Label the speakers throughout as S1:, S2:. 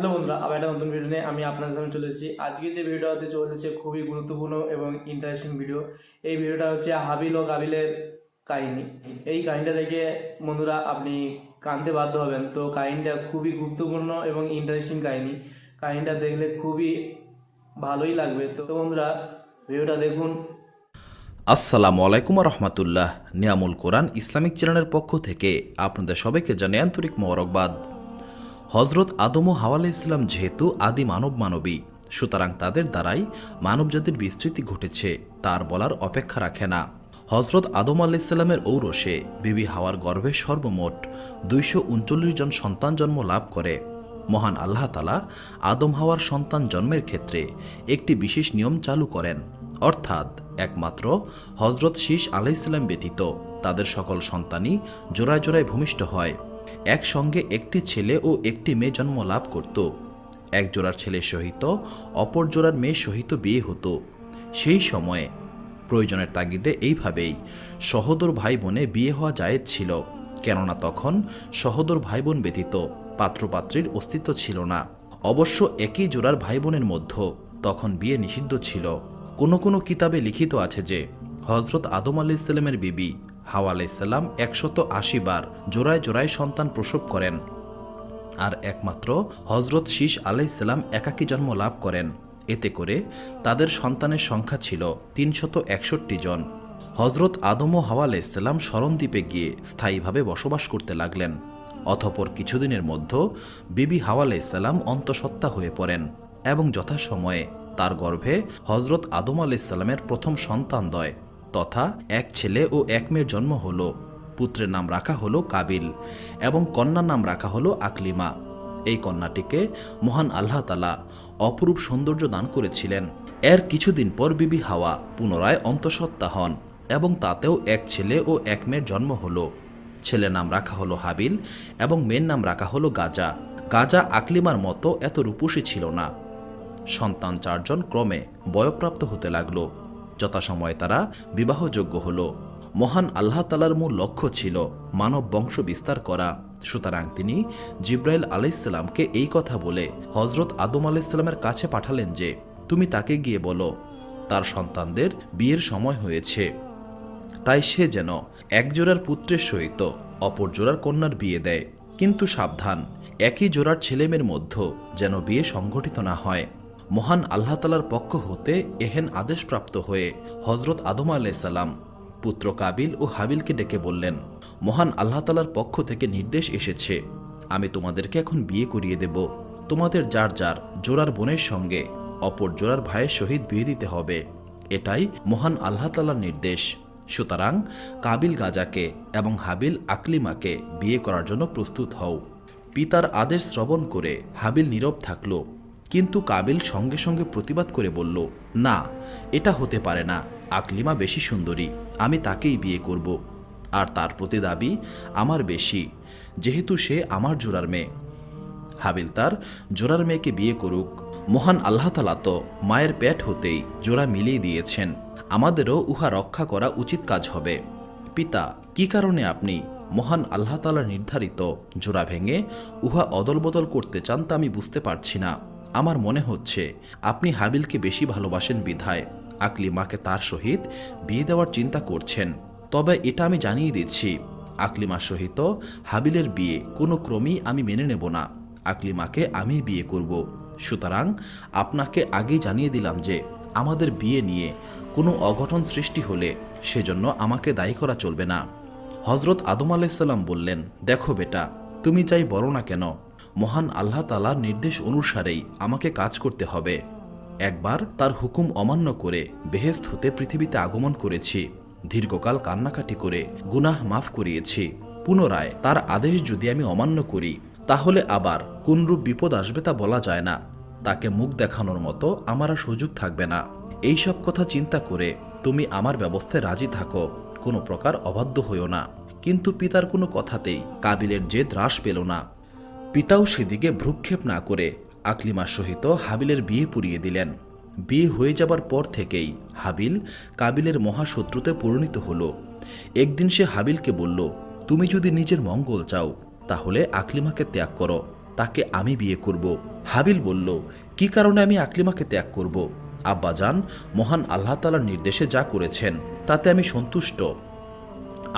S1: Hello বন্ধুরা, আবার একটা নতুন ভিডিও নিয়ে আমি আপনাদের সামনে চলে এসেছি। আজকে যে ভিডিওটা হতে চলেছে খুবই গুরুত্বপূর্ণ এবং ইন্টারেস্টিং ভিডিও। এই ভিডিওটা হচ্ছে হাবিল ও কাবিলের কাহিনী। এই কাহিনীটা দেখে বন্ধুরা আপনি কাঁদতে বাধ্য হবেন। তো কাহিনীটা খুবই গুরুত্বপূর্ণ এবং ইন্টারেস্টিং কাহিনী। কাহিনীটা দেখলে খুবই ভালোই লাগবে। তো বন্ধুরা ভিডিওটা দেখুন।
S2: আসসালামু আলাইকুম রহমতুল্লাহ। নিয়ামুল কোরআন ইসলামিক চ্যানেলের পক্ষ থেকে আপনাদের সবাইকে জানাই আন্তরিক মোবারকবাদ। হজরত আদম ও হাওয়া আলাইহিস সালাম যেহেতু আদি মানবী, সুতরাং তাদের দ্বারাই মানবজাতির বিস্তৃতি ঘটেছে তার বলার অপেক্ষা রাখে না। হজরত আদম আলাইহিস সালামের ঔরসে বিবি হাওয়ার গর্ভে সর্বমোট 239 জন সন্তান জন্ম লাভ করে। মহান আল্লাহ তাআলা আদম হাওয়ার সন্তান জন্মের ক্ষেত্রে একটি বিশেষ নিয়ম চালু করেন, অর্থাৎ একমাত্র হজরত শীস আলাইহিস সালাম ব্যতীত তাদের সকল সন্তানই জোড়ায় জোড়ায় ভূমিষ্ঠ হয়। একসঙ্গে একটি ছেলে ও একটি মেয়ে জন্ম লাভ করত। এক জোড়ার ছেলের সহিত অপর জোড়ার মেয়ের সহিত বিয়ে হতো। সেই সময়ে প্রয়োজনের তাগিদে এইভাবেই সহোদর ভাই বোনে বিয়ে হওয়া জায়েজ ছিল, কেননা তখন সহোদর ভাই বোন ব্যতীত পাত্রপাত্রীর অস্তিত্ব ছিল না। অবশ্য একই জোড়ার ভাই বোনের মধ্যে তখন বিয়ে নিষিদ্ধ ছিল। কোনো কোনো কিতাবে লিখিত আছে যে হজরত আদম আলাইহিস সালামের বিবি হাওয়া আলাইহিস সালাম 180 বার জোড়ায় জোড়ায় সন্তান প্রসব করেন, আর একমাত্র হজরত শীস আলাইহিস সালাম একাকী জন্ম লাভ করেন। এতে করে তাদের সন্তানের সংখ্যা ছিল 361 জন। হজরত আদম ও হাওয়া আলাইহিস সালাম শরণদ্বীপে গিয়ে স্থায়ীভাবে বসবাস করতে লাগলেন। অতঃপর কিছুদিনের মধ্যে বিবি হাওয়া আলাইহিস সালাম অন্তঃসত্ত্বা হয়ে পড়েন এবং যথাসময়ে তার গর্ভে হজরত আদম আলাইহিস সালামের প্রথম সন্তানদ্বয় তথা এক ছেলে ও এক মেয়ের জন্ম হল। পুত্রের নাম রাখা হলো কাবিল এবং কন্যার নাম রাখা হলো আকলিমা। এই কন্যাটিকে মহান আল্লাহ তাআলা অপরূপ সৌন্দর্য দান করেছিলেন। এর কিছুদিন পর বিবি হাওয়া পুনরায় অন্তঃসত্ত্বা হন এবং তাতেও এক ছেলে ও এক মেয়ের জন্ম হলো। ছেলের নাম রাখা হলো হাবিল এবং মেয়ের নাম রাখা হলো গাজা। গাজা আকলিমার মতো এত রূপসী ছিল না। সন্তান 4 জন ক্রমে বয়ঃপ্রাপ্ত হতে লাগল। যথাসময়ে তারা বিবাহযোগ্য হল। মহান আল্লাহ তাআলার মূল লক্ষ্য ছিল মানব বংশ বিস্তার করা। সুতরাং তিনি জিব্রাইল আলাইহিস সালামকে এই কথা বলে হজরত আদম আলাইহিস সালামের কাছে পাঠালেন যে তুমি তাকে গিয়ে বলো তার সন্তানদের বিয়ের সময় হয়েছে, তাই সে যেন এক জোড়ার পুত্রের সহিত অপর জোড়ার কন্যার বিয়ে দেয়। কিন্তু সাবধান, একই জোড়ার ছেলেমেয়ের মধ্যে যেন বিয়ে সংঘটিত না হয়। মহান আল্লাহ তাআলার পক্ষ হতে এহেন আদেশপ্রাপ্ত হয়ে হজরত আদম আলাইহিস সালাম পুত্র কাবিল ও হাবিলকে ডেকে বললেন, মহান আল্লাহ তাআলার পক্ষ থেকে নির্দেশ এসেছে, আমি তোমাদেরকে এখন বিয়ে করিয়ে দেব। তোমাদের যার যার জোড়ার বোনের সঙ্গে অপর জোড়ার ভাইয়ের সহিত বিয়ে দিতে হবে। এটাই মহান আল্লাহ তাআলার নির্দেশ। সুতরাং কাবিল গাজাকে এবং হাবিল আকলিমাকে বিয়ে করার জন্য প্রস্তুত হও। পিতার আদেশ শ্রবণ করে হাবিল নীরব থাকল, কিন্তু কাবিল সঙ্গে সঙ্গে প্রতিবাদ করে বলল, না, এটা হতে পারে না। আকলিমা বেশি সুন্দরী, আমি তাকেই বিয়ে করব। আর তার প্রতি দাবি আমার বেশি, যেহেতু সে আমার জোড়ার মেয়ে। হাবিল তার জোড়ার মেয়েকে বিয়ে করুক। মহান আল্লাহ তাআলা তো মায়ের পেট হতেই জোড়া মিলিয়ে দিয়েছেন, আমাদেরও উহা রক্ষা করা উচিত কাজ হবে। পিতা, কি কারণে আপনি মহান আল্লাহ তাআলার নির্ধারিত জোড়া ভেঙে উহা অদলবদল করতে চান তা আমি বুঝতে পারছি না। আমার মনে হচ্ছে আপনি হাবিলকে বেশি ভালোবাসেন বিধায় আকলিমাকে তার সহিত বিয়ে দেওয়ার চিন্তা করছেন। তবে এটা আমি জানিয়ে দিচ্ছি, আকলিমার সহিত হাবিলের বিয়ে কোনো ক্রমেই আমি মেনে নেব না। আকলিমাকে আমি বিয়ে করব। সুতরাং আপনাকে আগেই জানিয়ে দিলাম যে আমাদের বিয়ে নিয়ে কোনো অঘটন সৃষ্টি হলে সেজন্য আমাকে দায়ী করা চলবে না। হজরত আদম আলাইহিস সালাম বললেন, দেখো বেটা, তুমি যাই বলো না কেন, মহান আল্লাহ তাআলার নির্দেশ অনুসারেই আমাকে কাজ করতে হবে। একবার তার হুকুম অমান্য করে বেহেশত হতে পৃথিবীতে আগমন করেছি, দীর্ঘকাল কান্নাকাটি করে গুনাহ মাফ করিয়েছি। পুনরায় তার আদেশ যদি আমি অমান্য করি তাহলে আবার কোনরূপ বিপদ আসবে তা বলা যায় না। তাকে মুখ দেখানোর মতো আমার আর সুযোগ থাকবে না। এইসব কথা চিন্তা করে তুমি আমার ব্যবস্থায় রাজি থাকো, কোনো প্রকার অবাধ্য হইও না। কিন্তু পিতার কোনো কথাতেই কাবিলের জেদ হ্রাস পেল না। পিতাও সেদিকে ভ্রুক্ষেপ না করে আকলিমার সহিত হাবিলের বিয়ে পুরিয়ে দিলেন। বিয়ে হয়ে যাবার পর থেকেই হাবিল কাবিলের মহাশত্রুতে পরিণত হল। একদিন সে হাবিলকে বলল, তুমি যদি নিজের মঙ্গল চাও তাহলে আকলিমাকে ত্যাগ করো, তাকে আমি বিয়ে করব। হাবিল বলল, কি কারণে আমি আকলিমাকে ত্যাগ করব? আব্বাজান, মহান আল্লাহ তাআলার নির্দেশে যা করেছেন তাতে আমি সন্তুষ্ট।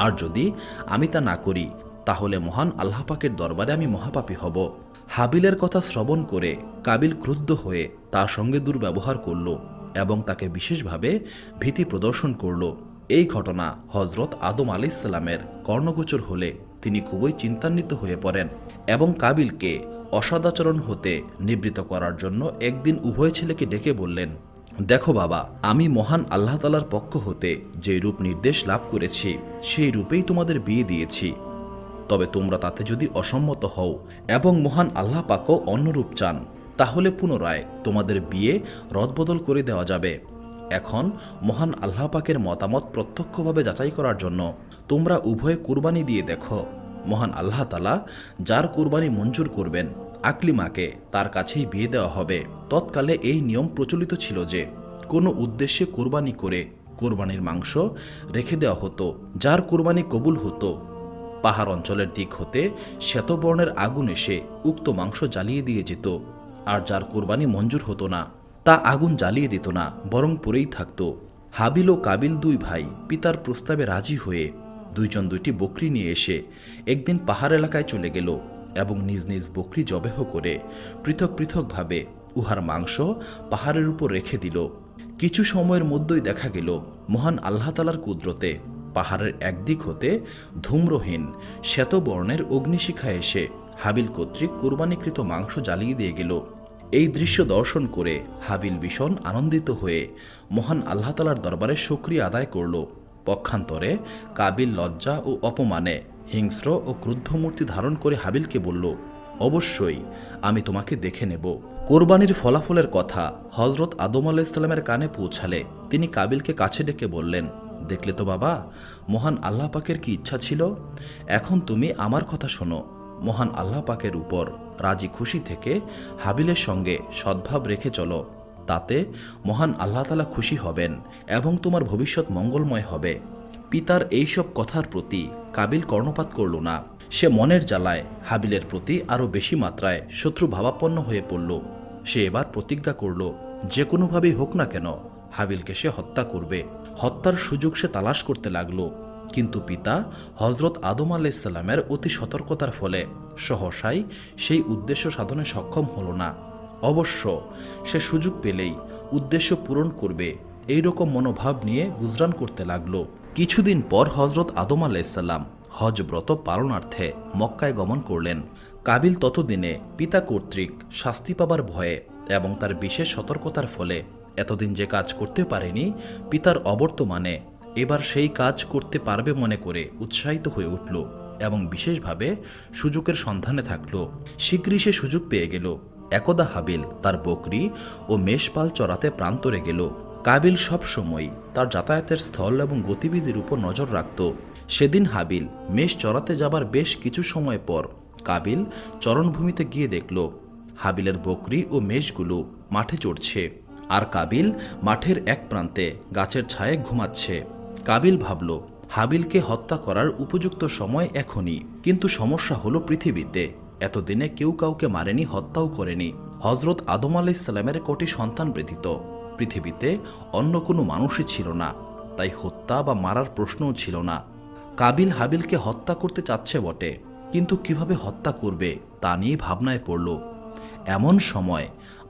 S2: আর যদি আমি তা না করি তাহলে মহান আল্লাহ পাকের দরবারে আমি মহাপাপী হব। হাবিলের কথা শ্রবণ করে কাবিল ক্রুদ্ধ হয়ে তার সঙ্গে দুর্ব্যবহার করল এবং তাকে বিশেষভাবে ভীতি প্রদর্শন করল। এই ঘটনা হজরত আদম আলাইহিসসালামের কর্ণগোচর হলে তিনি খুবই চিন্তান্বিত হয়ে পড়েন এবং কাবিলকে অসদাচরণ হতে নিবৃত্ত করার জন্য একদিন উভয় ছেলেকে ডেকে বললেন, দেখো বাবা, আমি মহান আল্লাহ তাআলার পক্ষ হতে যে রূপ নির্দেশ লাভ করেছি সেই রূপেই তোমাদের বিয়ে দিয়েছি। তবে তোমরা তাতে যদি অসম্মত হও এবং মহান আল্লাহ পাকও অন্যরূপ চান তাহলে পুনরায় তোমাদের বিয়ে রদবদল করে দেওয়া যাবে। এখন মহান আল্লাহ পাকের মতামত প্রত্যক্ষভাবে যাচাই করার জন্য তোমরা উভয়ে কুরবানি দিয়ে দেখো। মহান আল্লাহ তাআলা যার কুরবানি মঞ্জুর করবেন আকলিমাকে তার কাছেই বিয়ে দেওয়া হবে। তৎকালে এই নিয়ম প্রচলিত ছিল যে কোনো উদ্দেশ্যে কুরবানি করে কুরবানির মাংস রেখে দেওয়া হতো। যার কুরবানি কবুল হতো পাহাড় অঞ্চলের দিক হতে শ্বেতবর্ণের আগুন এসে উক্ত মাংস জ্বালিয়ে দিয়ে যেত, আর যার কুরবানি মঞ্জুর হতো না তা আগুন জ্বালিয়ে দিত না, বরং পড়েই থাকত। হাবিল ও কাবিল দুই ভাই পিতার প্রস্তাবে রাজি হয়ে দুইজন দুইটি বকরি নিয়ে এসে একদিন পাহাড় এলাকায় চলে গেল এবং নিজ নিজ বকরি জবেহ করে পৃথক পৃথকভাবে উহার মাংস পাহাড়ের উপর রেখে দিল। কিছু সময়ের মধ্যেই দেখা গেল মহান আল্লাহ তাআলার কুদরতে পাহাড়ের একদিক হতে ধূম্রহীন শ্বেতবর্ণের অগ্নিশিখা এসে হাবিল কর্তৃক কোরবানিকৃত মাংস জ্বালিয়ে দিয়ে গেল। এই দৃশ্য দর্শন করে হাবিল ভীষণ আনন্দিত হয়ে মহান আল্লাহ তাআলার দরবারে শুকরিয়া আদায় করল। পক্ষান্তরে কাবিল লজ্জা ও অপমানে হিংস্র ও ক্রুদ্ধ মূর্তি ধারণ করে হাবিলকে বলল, অবশ্যই আমি তোমাকে দেখে নেব। কোরবানির ফলাফলের কথা হজরত আদম আলাইহিসসালামের কানে পৌঁছালে তিনি কাবিলকে কাছে ডেকে বললেন, দেখলে তো বাবা, মহান আল্লাহ পাকের কি ইচ্ছা ছিল। এখন তুমি আমার কথা শোনো। মহান আল্লাহ পাকের উপর রাজি খুশি থেকে হাবিলের সঙ্গে সদ্ভাব রেখে চলো, তাতে মহান আল্লাহ তাআলা খুশি হবেন এবং তোমার ভবিষ্যৎ মঙ্গলময় হবে। পিতার এইসব কথার প্রতি কাবিল কর্ণপাত করল না। সে মনের জ্বালায় হাবিলের প্রতি আরও বেশি মাত্রায় শত্রু ভাবাপন্ন হয়ে পড়ল। সে এবার প্রতিজ্ঞা করল, যে কোনোভাবেই হোক না কেন হাবিলকে সে হত্যা করবে। হত্যার সুযোগ সে তালাশ করতে লাগল, কিন্তু পিতা হজরত আদম আলাইহিসসালামের অতি সতর্কতার ফলে সহসাই সেই উদ্দেশ্য সাধনে সক্ষম হল না। অবশ্য সে সুযোগ পেলেই উদ্দেশ্য পূরণ করবে এইরকম মনোভাব নিয়ে গুজরান করতে লাগল। কিছুদিন পর হজরত আদম আলাইহিসসালাম হজ ব্রত পালনার্থে মক্কায় গমন করলেন। কাবিল ততদিনে পিতা কর্তৃক শাস্তি পাবার ভয়ে এবং তার বিশেষ সতর্কতার ফলে এতদিন যে কাজ করতে পারেনি, পিতার অবর্তমানে এবার সেই কাজ করতে পারবে মনে করে উৎসাহিত হয়ে উঠল এবং বিশেষভাবে সুযোগের সন্ধানে থাকল। শীঘ্রই সে সুযোগ পেয়ে গেল। একদা হাবিল তার বকরি ও মেষপাল চড়াতে প্রান্তরে গেল। কাবিল সব সময় তার যাতায়াতের স্থল এবং গতিবিধির উপর নজর রাখত। সেদিন হাবিল মেষ চড়াতে যাবার বেশ কিছু সময় পর কাবিল চরণভূমিতে গিয়ে দেখল হাবিলের বকরি ও মেষগুলো মাঠে চড়ছে, আর কাবিল মাঠের এক প্রান্তে গাছের ছায়ে ঘুমাচ্ছে। কাবিল ভাবল, হাবিলকে হত্যা করার উপযুক্ত সময় এখনই। কিন্তু সমস্যা হলো পৃথিবীতে এতদিনে কেউ কাউকে মারেনি, হত্যাও করেনি। হজরত আদম আলাইহিসসালামের কোটি সন্তান ব্যতীত পৃথিবীতে অন্য কোনো মানুষই ছিল না, তাই হত্যা বা মারার প্রশ্নও ছিল না। কাবিল হাবিলকে হত্যা করতে চাচ্ছে বটে, কিন্তু কিভাবে হত্যা করবে তা নিয়ে ভাবনায় পড়ল। এমন সময়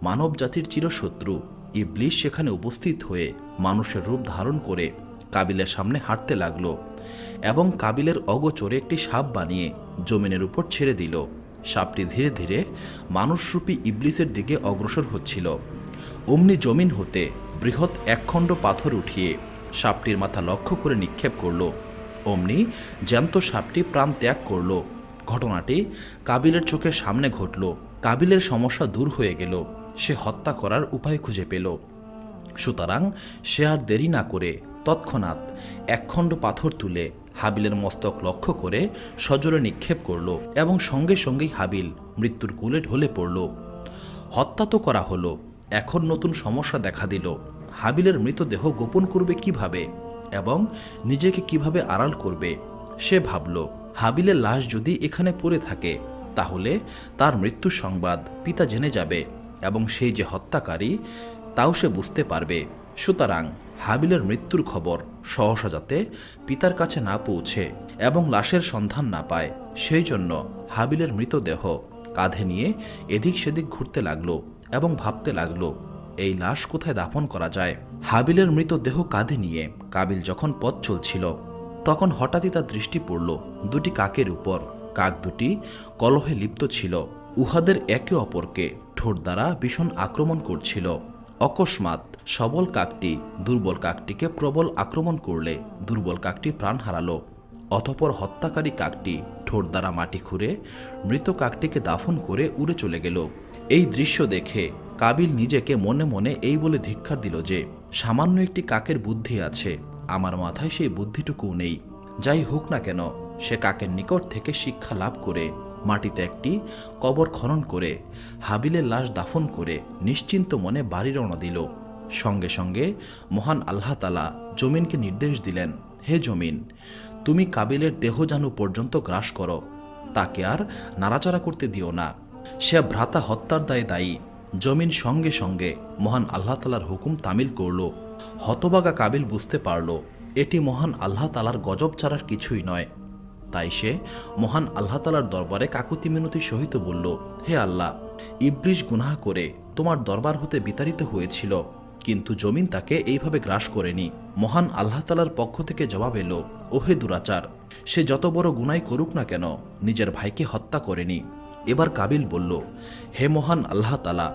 S2: মানব জাতির চিরশত্রু ইবলিস সেখানে উপস্থিত হয়ে মানুষের রূপ ধারণ করে কাবিলের সামনে হাঁটতে লাগলো এবং কাবিলের অগোচরে একটি সাপ বানিয়ে জমিনের উপর ছেড়ে দিল। সাপটি ধীরে ধীরে মানুষরূপী ইবলিসের দিকে অগ্রসর হচ্ছিল। অমনি জমিন হতে বৃহৎ একখণ্ড পাথর উঠিয়ে সাপটির মাথা লক্ষ্য করে নিক্ষেপ করল। অমনি জ্যান্ত সাপটি প্রাণ ত্যাগ করল। ঘটনাটি কাবিলের চোখের সামনে ঘটল। কাবিলের সমস্যা দূর হয়ে গেল। সে হত্যা করার উপায় খুঁজে পেল। সুতরাং সে আর দেরি না করে তৎক্ষণাৎ একখণ্ড পাথর তুলে হাবিলের মস্তক লক্ষ্য করে সজোরে নিক্ষেপ করল এবং সঙ্গে সঙ্গেই হাবিল মৃত্যুর কোলে ঢলে পড়ল। হত্যা তো করা হলো, এখন নতুন সমস্যা দেখা দিল। হাবিলের মৃতদেহ গোপন করবে কিভাবে এবং নিজেকে কিভাবে আড়াল করবে। সে ভাবল, হাবিলের লাশ যদি এখানে পড়ে থাকে তাহলে তার মৃত্যুর সংবাদ পিতা জেনে যাবে এবং সেই যে হত্যাকারী তাও সে বুঝতে পারবে। সুতরাং হাবিলের মৃত্যুর খবর সহসা যাতে পিতার কাছে না পৌঁছে এবং লাশের সন্ধান না পায়, সেই জন্য হাবিলের মৃতদেহ কাঁধে নিয়ে এদিক সেদিক ঘুরতে লাগলো এবং ভাবতে লাগলো এই লাশ কোথায় দাফন করা যায়। হাবিলের মৃতদেহ কাঁধে নিয়ে কাবিল যখন পথ চলছিল তখন হঠাৎই তার দৃষ্টি পড়ল দুটি কাকের উপর। কাক দুটি কলহে লিপ্ত ছিল, উহাদের একে অপরকে ঠোঁট দ্বারা ভীষণ আক্রমণ করছিল। অকস্মাৎ সবল কাকটি দুর্বল কাকটিকে প্রবল আক্রমণ করলে দুর্বল কাকটি প্রাণ হারালো। অতঃপর হত্যাকারী কাকটি ঠোঁট দ্বারা মাটি খুঁড়ে মৃত কাকটিকে দাফন করে উড়ে চলে গেল। এই দৃশ্য দেখে কাবিল নিজেকে মনে মনে এই বলে ধিক্কার দিল যে সামান্য একটি কাকের বুদ্ধি আছে, আমার মাথায় সেই বুদ্ধিটুকুও নেই। যাই হোক না কেন, সে কাকের নিকট থেকে শিক্ষা লাভ করে মাটিতে একটি কবর খনন করে হাবিলের লাশ দাফন করে নিশ্চিন্ত মনে বাড়ি রওনা দিল। সঙ্গে সঙ্গে মহান আল্লাহ তাআলা জমিনকে নির্দেশ দিলেন, হে জমিন, তুমি কাবিলের দেহজানু পর্যন্ত গ্রাস করো, তাকে আর নাড়াচাড়া করতে দিও না, সে ভ্রাতা হত্যার দায়ে দায়ী। জমিন সঙ্গে সঙ্গে মহান আল্লাহ তাআলার হুকুম তামিল করল। হতবাগা কাবিল বুঝতে পারল এটি মহান আল্লাহ তাআলার গজব ছাড়ার কিছুই নয়। তাই সে মহান আল্লাহ তাআলার দরবারে কাকুতি মিনতি সহিত বলল, হে আল্লাহ, ইবলিস গুনাহ করে তোমার দরবার হতে বিতাড়িত হয়েছিল, কিন্তু জমিন তাকে এইভাবে গ্রাস করেনি। মহান আল্লাহ তাআলার পক্ষ থেকে জবাব এলো, ওহে দুরাচার, সে যত বড় গুনাই করুক না কেন নিজের ভাইকে হত্যা করেনি। এবার কাবিল বলল, হে মহান আল্লাহ তাআলা,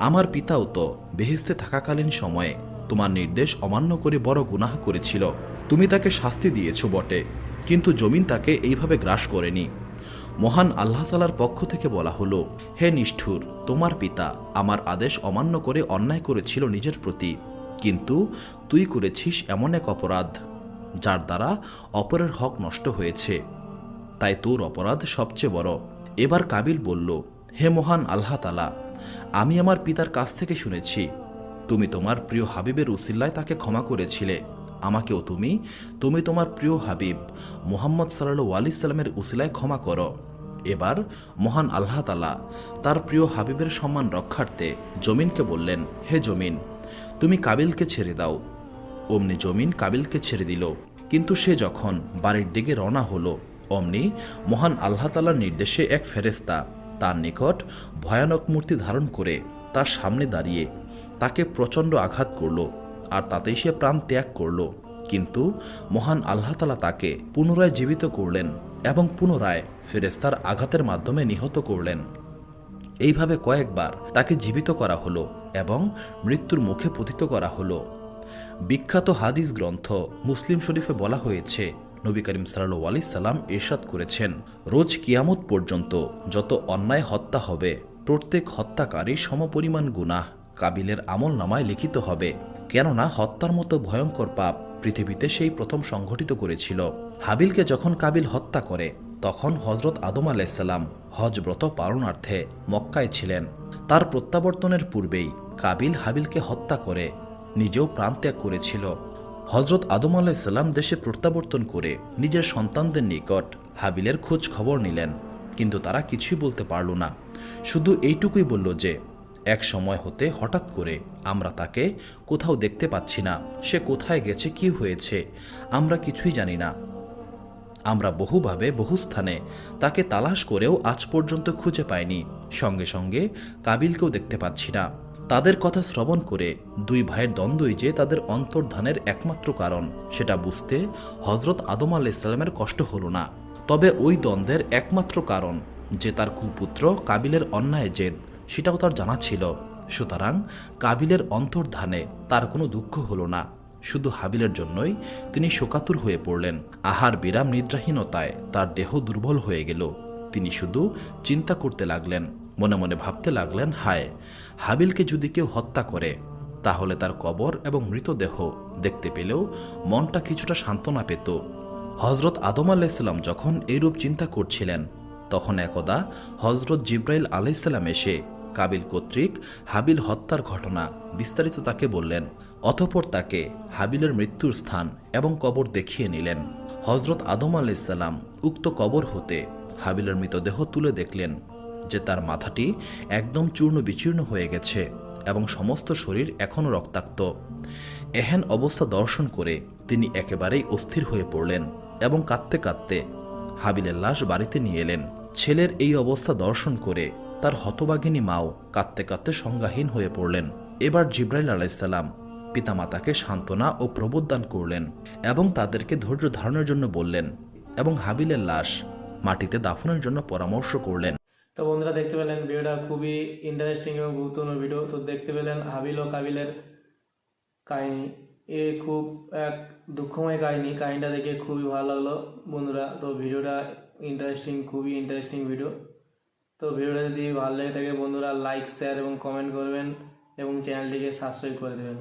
S2: আমার পিতাও তো বেহেশতে থাকাকালীন সময়ে তোমার নির্দেশ অমান্য করে বড় গুনাহ করেছিল, তুমি তাকে শাস্তি দিয়েছ বটে, কিন্তু জমিন তাকে এইভাবে গ্রাস করেনি। মহান আল্লাহ তাআলার পক্ষ থেকে বলা হলো, হে নিষ্ঠুর, তোমার পিতা আমার আদেশ অমান্য করে অন্যায় করেছিল নিজের প্রতি, কিন্তু তুই করেছিস এমন এক অপরাধ যার দ্বারা অপরের হক নষ্ট হয়েছে, তাই তোর অপরাধ সবচেয়ে বড়। এবার কাবিল বলল, হে মহান আল্লাহ তাআলা, আমি আমার পিতার কাছ থেকে শুনেছি তুমি তোমার প্রিয় হাবিবের উসিলায় তাকে ক্ষমা করেছিলে, আমাকেও তুমি তোমার প্রিয় হাবিব মুহাম্মদ সাল্লাল্লাহু আলাইহি সাল্লামের উসিলায় ক্ষমা করো। এবার মহান আল্লাহ তাআলা তার প্রিয় হাবিবের সম্মান রক্ষার্থে জমিনকে বললেন, হে জমিন, তুমি কাবিলকে ছেড়ে দাও। অমনি জমিন কাবিলকে ছেড়ে দিল। কিন্তু সে যখন বাড়ির দিকে রওনা হলো, অমনি মহান আল্লাহ তাআলার নির্দেশে এক ফেরেশতা তার নিকট ভয়ানক মূর্তি ধারণ করে তার সামনে দাঁড়িয়ে তাকে প্রচণ্ড আঘাত করল, আর তাতেই সে প্রাণ ত্যাগ করল। কিন্তু মহান আল্লাহ তাআলা তাকে পুনরায় জীবিত করলেন এবং পুনরায় ফেরেশতার আঘাতের মাধ্যমে নিহত করলেন। এইভাবে কয়েকবার তাকে জীবিত করা হলো এবং মৃত্যুর মুখে পতিত করা হলো। বিখ্যাত হাদিস গ্রন্থ মুসলিম শরীফে বলা হয়েছে, নবী করিম সাল্লাল্লাহু আলাইহি সাল্লাম ইরশাদ করেছেন, রোজ কিয়ামত পর্যন্ত যত অন্যায় হত্যা হবে প্রত্যেক হত্যাকারী সমপরিমাণ গুনাহ কাবিলের আমলনামায় লিখিত হবে, কেননা হত্যার মতো ভয়ঙ্কর পাপ পৃথিবীতে সেই প্রথম সংঘটিত করেছিল। হাবিলকে যখন কাবিল হত্যা করে তখন হযরত আদম আলাইহিস সালাম হজ ব্রত পালনার্থে মক্কায় ছিলেন। তার প্রত্যাবর্তনের পূর্বেই কাবিল হাবিলকে হত্যা করে নিজেও প্রাণত্যাগ করেছিল। হযরত আদম আলাইহিস সালাম দেশে প্রত্যাবর্তন করে নিজের সন্তানদের নিকট হাবিলের খোঁজ খবর নিলেন, কিন্তু তারা কিছুই বলতে পারল না। শুধু এইটুকুই বলল যে এক সময় হতে হঠাৎ করে আমরা তাকে কোথাও দেখতে পাচ্ছি না, সে কোথায় গেছে, কি হয়েছে আমরা কিছুই জানি না। আমরা বহুভাবে বহু স্থানে তাকে তালাশ করেও আজ পর্যন্ত খুঁজে পাইনি, সঙ্গে সঙ্গে কাবিলকেও দেখতে পাচ্ছি না। তাদের কথা শ্রবণ করে দুই ভাইয়ের দ্বন্দ্বই যে তাদের অন্তর্ধানের একমাত্র কারণ সেটা বুঝতে হযরত আদম আলাইহিস সালামের কষ্ট হলো না। তবে ওই দ্বন্দ্বের একমাত্র কারণ যে তার কুপুত্র কাবিলের অন্যায় জেদ সেটাও তার জানা ছিল। সুতরাং কাবিলের অন্তর্ধানে তার কোনো দুঃখ হলো না, শুধু হাবিলের জন্যই তিনি শোকাতুর হয়ে পড়লেন। আহার বিরাম নিদ্রাহীনতায় তার দেহ দুর্বল হয়ে গেল। তিনি শুধু চিন্তা করতে লাগলেন, মনে মনে ভাবতে লাগলেন, হায়, হাবিলকে যদি কেউ হত্যা করে তাহলে তার কবর এবং মৃতদেহ দেখতে পেলেও মনটা কিছুটা সান্ত্বনা পেত। হযরত আদম আলাইহিস সালাম যখন এইরূপ চিন্তা করছিলেন তখন একদা হযরত জিবরাইল আলাইহিস সালাম এসে কাবিল কর্তৃক হাবিল হত্যার ঘটনা বিস্তারিত তাকে বললেন। অতঃপর তাকে হাবিলের মৃত্যুর স্থান এবং কবর দেখিয়ে নিলেন। হযরত আদম আলাইহিস সালাম উক্ত কবর হতে হাবিলের মৃতদেহ তুলে দেখলেন যে তার মাথাটি একদম চূর্ণ বিচূর্ণ হয়ে গেছে এবং সমস্ত শরীর এখনও রক্তাক্ত। এহেন অবস্থা দর্শন করে তিনি একেবারেই অস্থির হয়ে পড়লেন এবং কাঁদতে কাঁদতে হাবিলের লাশ বাড়িতে নিয়ে এলেন। ছেলের এই অবস্থা দর্শন করে তার হতভাগিনী মাও কাঁদতে কাঁদতে সংজ্ঞাহীন হয়ে পড়লেন। এবার জিব্রাইল আলাইসাল্লাম পিতামাতাকে সান্ত্বনা ও প্রবোধদান করলেন এবং তাদেরকে ধৈর্য ধারণের জন্য বললেন এবং হাবিলের লাশ মাটিতে দাফনের জন্য পরামর্শ করলেন।
S1: তো বন্ধুরা দেখতে পেলেন ভিডিওটা খুবই ইন্টারেস্টিং এবং গুরুত্বপূর্ণ ভিডিও। তো দেখতে পেলেন হাবিল ও কাবিলের কাহিনী। এ খুব এক দুঃখময় কাহিনী। কাহিনীটা দেখে খুবই ভালো লাগলো বন্ধুরা। তো ভিডিওটা খুবই ইন্টারেস্টিং ভিডিও। তো ভিডিওটা যদি ভালো লেগে থাকে বন্ধুরা লাইক শেয়ার এবং কমেন্ট করবেন এবং চ্যানেলটিকে সাবস্ক্রাইব করে দেবেন।